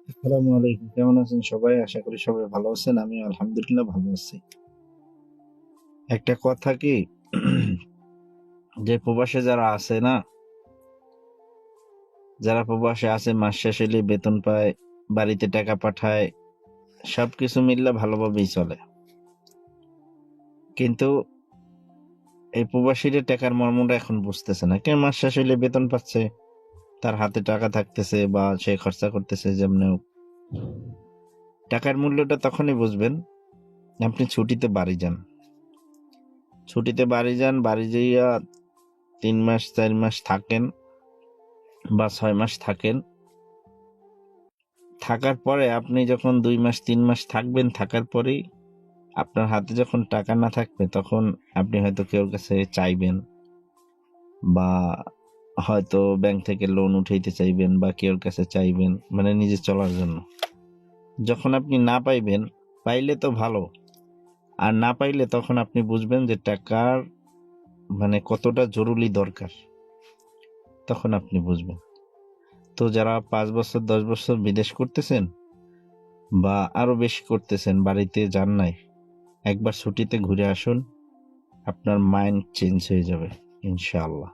আসসালামু আলাইকুম। কেমন আছেন সবাই? আশা করি সবাই ভালো আছেন। আমি আলহামদুলিল্লাহ ভালো আছি। একটা কথা কি যে প্রবাসে যারা আছে না, যারা প্রবাসে আছে মাস শেষ হইলে বেতন পায়, বাড়িতে টাকা পাঠায়, সবকিছু মিললে ভালোভাবেই চলে। কিন্তু এই প্রবাসীরা টাকার মর্মটা এখন বুঝতেছে না। কেন মাস শেষ হইলে বেতন পাচ্ছে, তার হাতে টাকা থাকতেছে বা সে খরচা করতেছে যেমনি হোক। টাকার মূল্যটা তখনই বুঝবেন আপনি ছুটিতে বাড়ি যান। ছুটিতে বাড়ি যান, বাড়ি যাইয়া ৩ মাস ৪ মাস থাকেন বা ৬ মাস থাকেন। থাকার পরে আপনি যখন ২ মাস ৩ মাস থাকবেন, থাকার পরেই আপনার হাতে যখন টাকা না থাকবে তখন আপনি হয়তো কেউ কাছে চাইবেন বা হয়তো ব্যাংক থেকে লোন উঠাইতে চাইবেন বা কেউর কাছে চাইবেন, মানে নিজে চলার জন্য। যখন আপনি না পাইবেন, পাইলে তো ভালো, আর না পাইলে তখন আপনি বুঝবেন যে টাকার মানে কতটা জরুরি দরকার, তখন আপনি বুঝবেন। তো যারা ৫ বছর ১০ বছর বিদেশ করতেছেন বা আরো বেশি করতেছেন, বাড়িতে যান নাই, একবার ছুটিতে ঘুরে আসুন, আপনার মাইন্ড চেঞ্জ হয়ে যাবে ইনশাআল্লাহ।